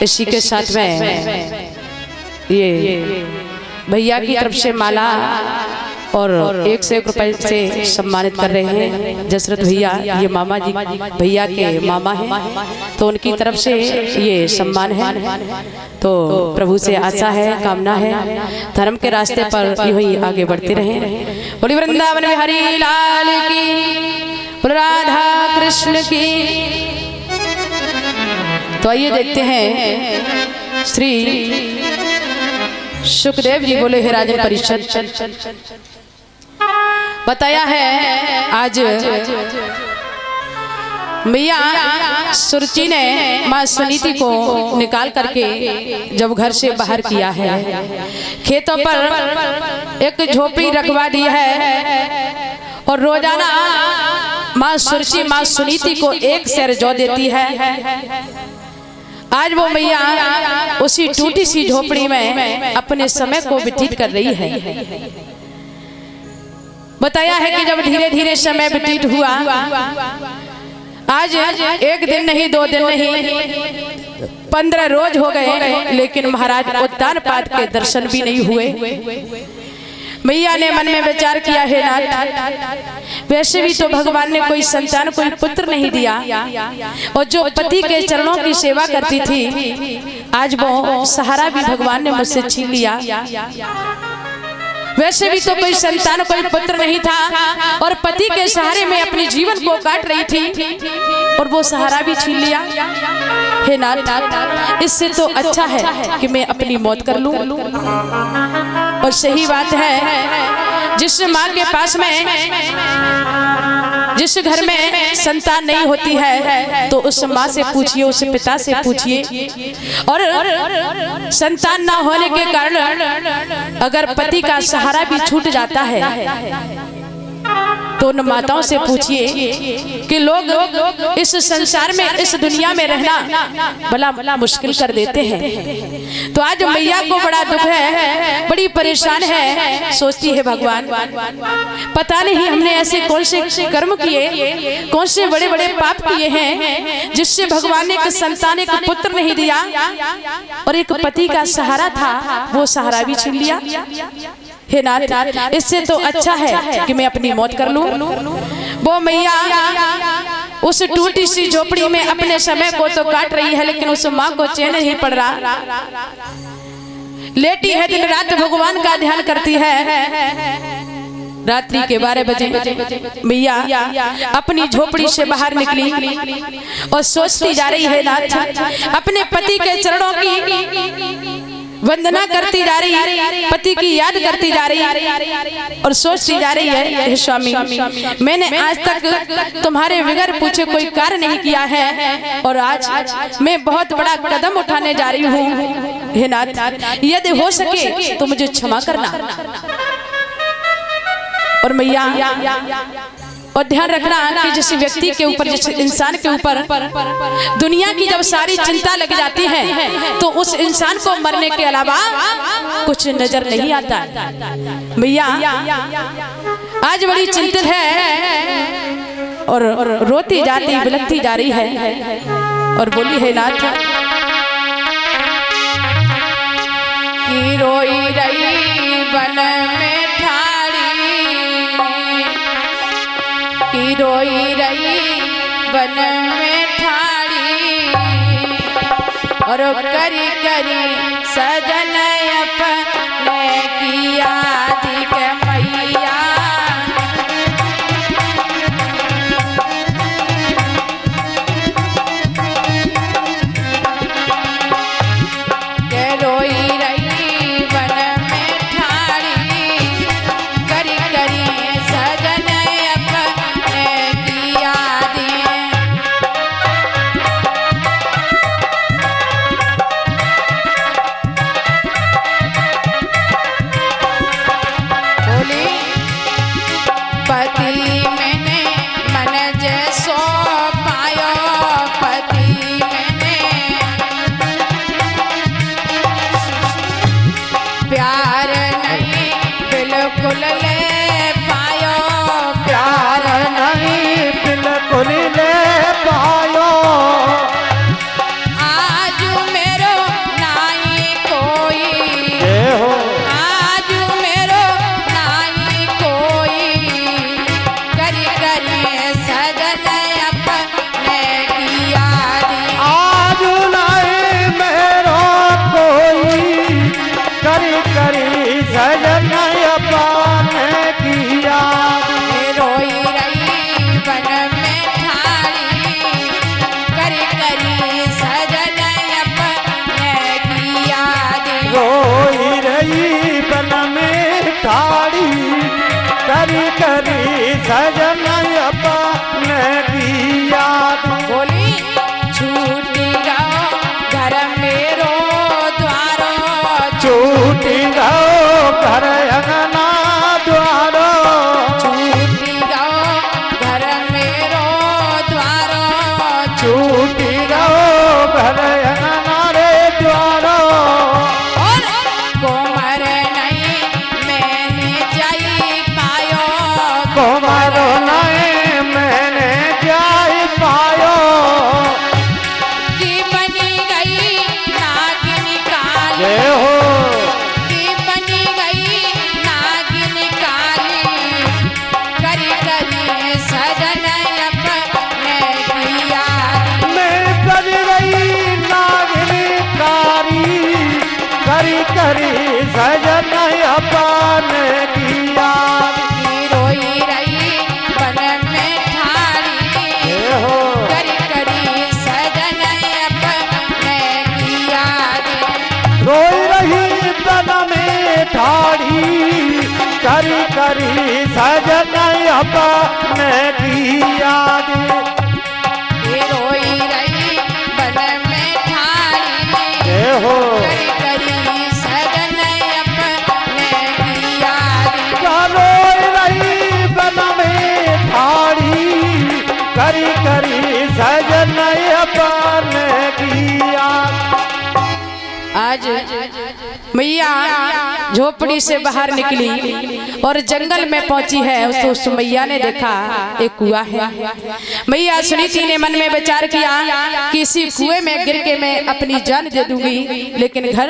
इसी के साथ में ये भैया की तरफ से माला और 1 से 1 रुपए से सम्मानित कर रहे हैं जसरत भैया। ये मामा जी भैया के मामा हैं, तो उनकी तरफ से ये सम्मान है। तो प्रभु से आशा है, कामना है, धर्म के रास्ते पर यूं ही आगे बढ़ते रहें। बोली वृंदावन बिहारी लाल की, बोल राधा कृष्ण की। तो आइए देखते हैं श्री सुखदेव जी बोले हे राजन परिषद। बताया है आज मैया सुरुचि ने माँ सुनीति को निकाल करके जब घर से बाहर किया है, खेतों पर एक झोपड़ी रखवा दी है और रोजाना माँ सुरुचि माँ सुनीति को 1 सेर जौ देती है। आज वो मैया उसी टूटी सी झोपड़ी में अपने समय को व्यतीत कर रही है। बताया है कि जब धीरे धीरे समय व्यतीत हुआ, आज 1 दिन नहीं 2 दिन नहीं 15 रोज हो गए, लेकिन महाराज उत्तानपाद के दर्शन भी नहीं हुए। मैया ने मन में विचार किया है नाथ, वैसे भी तो भगवान ने कोई संतान कोई पुत्र नहीं दिया, और जो पति के चरणों की सेवा करती थी आज वो सहारा भी भगवान ने मुझसे छीन लिया। वैसे भी तो कोई संतान कोई पुत्र नहीं था और पति के सहारे में अपने जीवन को काट रही थी और वो सहारा भी छीन लिया। हे नाथ, इससे तो अच्छा है कि मैं अपनी मौत कर लूं। और सही बात है, जिस माँ के पास में जिस घर में संतान नहीं होती है तो उस माँ से पूछिए, उस पिता से पूछिए। और संतान ना होने के कारण अगर पति का सहारा भी छूट जाता है तो उन माताओं से पूछिए कि लोग इस संसार में इस दुनिया में रहना बड़ा मुश्किल कर देते हैं। तो आज मैया को बड़ा दुख है, बड़ी परेशान है, सोचती है भगवान पता नहीं हमने ऐसे कौन से कर्म किए, कौन से बड़े बड़े पाप किए हैं जिससे भगवान ने एक संतान एक पुत्र नहीं दिया और एक पति का सहारा था वो सहारा भी छीन लिया। हे नाथ, इससे तो अच्छा है कि मैं अपनी मौत कर लूं। वो मैया उस टूटी सी झोपड़ी में अपने समय को तो काट रही है, लेकिन उस माँ को चैन नहीं पड़ रहा। लेटी है दिन रात भगवान का ध्यान करती है। रात्रि के 12 बजे मैया अपनी झोपड़ी से बाहर निकली और सोचती जा रही है नाथ, अपने पति के चरणों की वंदना करती जा रही है, पति की याद करती जा रही है और सोचती जा रही है हे स्वामी, मैंने आज तक तुम्हारे बगैर पूछे कोई कार्य नहीं किया है और आज मैं बहुत बड़ा कदम उठाने जा रही हूँ। हे नाथ, यदि हो सके तो मुझे क्षमा करना। और मैया और ध्यान रखना कि जिस व्यक्ति के ऊपर, जिस इंसान के ऊपर दुनिया की जब सारी चिंता लग जाती है तो उस इंसान को मरने के अलावा कुछ नजर नहीं आता। भैया आज बड़ी चिंतित है और रोती जाती बिलखती जा रही है और बोली है नाथ कि रोई रही बन में रोई रही बन में ठाड़ी और करी करी सजन अपने की याद के मैया के रोई रही बन में ठाड़ी करी करी सजन करी सजन अपने की याद। रोई रही बन में ठाड़ी हो करी करी सजन अपने की याद। रोई रही बन में ठाड़ी करी करी सजन अपने की याद। रोई रही बन में ठाड़ी हो करी करी सजन अपने की याद। रोई रही बन में ठाड़ी करी करी सजन अपने की याद। आज मैया झोपड़ी से बाहर निकली और जंगल में पहुंची है। तो उस मैया ने देखा एक कुआं है। मैया सुनीति ने मन में विचार किया कि इसी कुएं में गिर के मैं अपनी जान दे दूंगी, लेकिन घर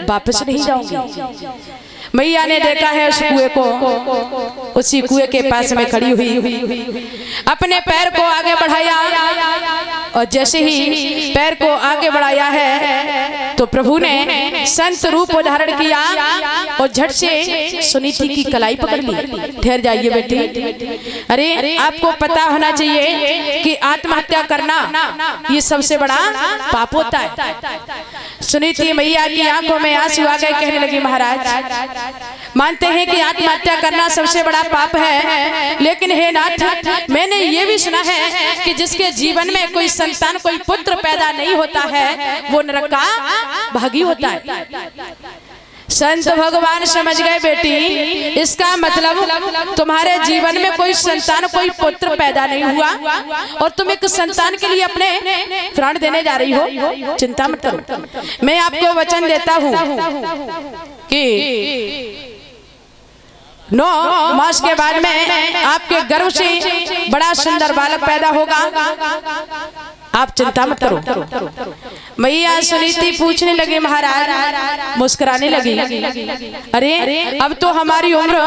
वापस नहीं जाऊंगी। मैया ने देखा है उस कुएं को, उसी कुएं के पास में खड़ी हुई अपने पैर को आगे बढ़ाया और जैसे ही पैर को आगे बढ़ाया है तो प्रभु ने संत रूप धारण किया और झट से सुनीति की कलाई पकड़ ली। ठहर जाइए बेटी, अरे आपको पता होना चाहिए कि आत्महत्या करना ये सबसे बड़ा पाप होता है। सुनीति मैया की आंखों में आंसू आ गए, कहने लगी महाराज मानते हैं कि आत्महत्या करना सबसे बड़ा पाप है, लेकिन हे नाथ मैंने ये भी सुना है कि जिसके जीवन में कोई संतान कोई पुत्र पैदा नहीं होता है वो नरक का भागी होता है। संत भगवान समझ गए बेटी, इसका मतलब तुम्हारे जीवन में कोई संतान कोई पुत्र पैदा नहीं हुआ और तुम एक संतान के लिए अपने प्राण देने जा रही हो। चिंता मत करो, मैं आपको वचन देता हूँ कि 9 मास के बाद में आपके गर्भ से बड़ा सुंदर बालक पैदा होगा। आप चिंता मत करो। मैया सुनीति पूछने लगी महाराज, मुस्कुराने लगी, अरे अब तो हमारी उम्र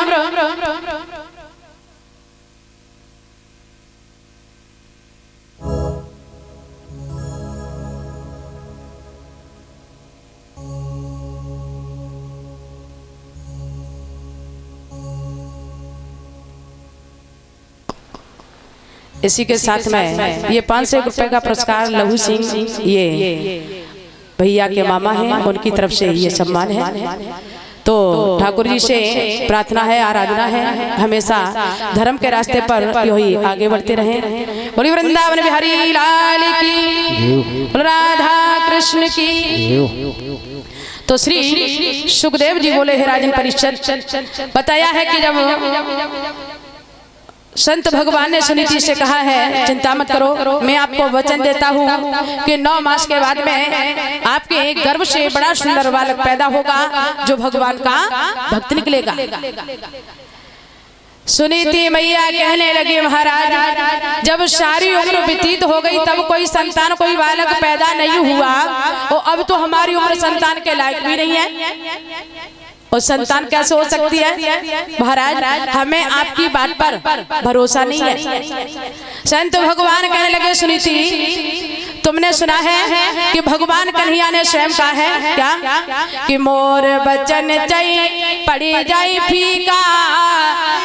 इसी के साथ में ये 500 रुपए का पुरस्कार लहू सिंह ये भैया के मामा हैं, उनकी तरफ से ये सम्मान है। तो ठाकुर जी से प्रार्थना है, आराधना है, हमेशा धर्म के रास्ते पर यही आगे बढ़ते रहें। बोली वृंदावन बिहारी लाल की, राधा कृष्ण की। तो श्री सुखदेव जी बोले हे राजन परिषद, बताया है कि जब संत भगवान ने सुनीति से कहा है चिंता मत करो, मैं आपको वचन देता हूँ कि 9 मास के बाद में आपके गर्भ से बड़ा सुंदर बालक पैदा होगा जो भगवान का भक्त निकलेगा। सुनीति मैया कहने लगी महाराज जब सारी उम्र व्यतीत हो गई तब कोई संतान कोई बालक पैदा नहीं हुआ और अब तो हमारी उम्र संतान के लायक भी नहीं है और संतान कैसे हो सकती है। महाराज हमें आपकी बात पर भरोसा नहीं है। संत भगवान कहने लगे सुनीति तुमने सुना है कि भगवान कन्हैया ने स्वयं कहा है क्या कि मोर वचन चाहिए पड़ी जाए फीका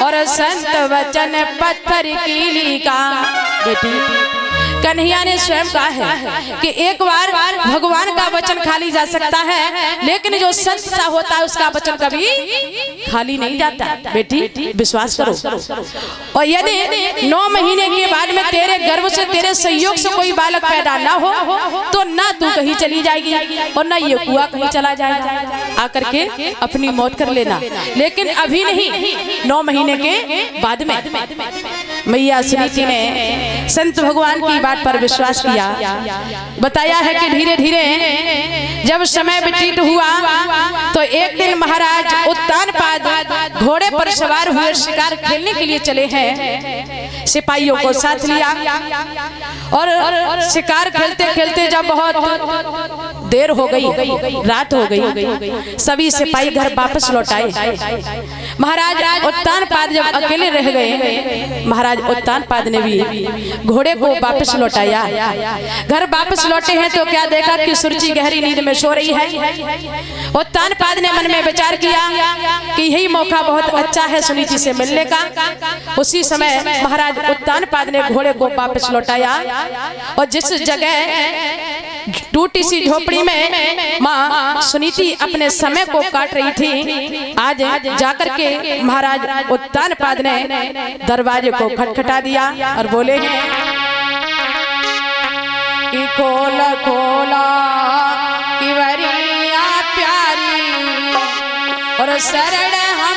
और संत वचन पत्थर की लीका। बेटी कन्हैया ने स्वयं कहा है कि एक बार भगवान का वचन खाली जा सकता है, लेकिन जो संत सा होता है उसका वचन कभी खाली नहीं जाता। बेटी विश्वास करो, और यदि 9 महीने के बाद में तेरे गर्भ से तेरे संयोग से कोई बालक पैदा ना हो तो ना तू कहीं चली जाएगी और ना ये कुआं कहीं चला जाएगा, आकर के अपनी मौत कर लेना, लेकिन अभी नहीं 9 महीने के बाद में। मैया सुनीति ने संत भगवान की बात पर विश्वास किया। बताया है कि धीरे धीरे जब समय व्यतीत हुआ तो एक दिन महाराज उत्तानपाद घोड़े पर सवार हुए शिकार खेलने के लिए चले हैं। सिपाहियों को साथ लिया और शिकार खेलते खेलते जब बहुत देर हो गई, रात हो गई, सभी सिपाही घर वापस लौट आए। महाराज उत्तानपाद जब अकेले रह गए, महाराज उत्तानपाद ने भी घोड़े को वापस लौटाया। घर वापस लौटे हैं तो क्या देखा कि सुरुचि गहरी नींद में सो रही है। उत्तानपाद ने मन में विचार किया कि यही मौका बहुत अच्छा है सुनीति से मिलने का। उसी समय महाराज उत्तानपाद ने घोड़े को वापस लौटाया और जिस जगह टूटी सी झोपड़ी में माँ सुनीति अपने समय को काट रही थी, आज जाकर के महाराज उत्तानपाद ने दरवाजे को खटखटा दिया और बोले कि खोला खोला कि वरिया प्यारी और शरण हम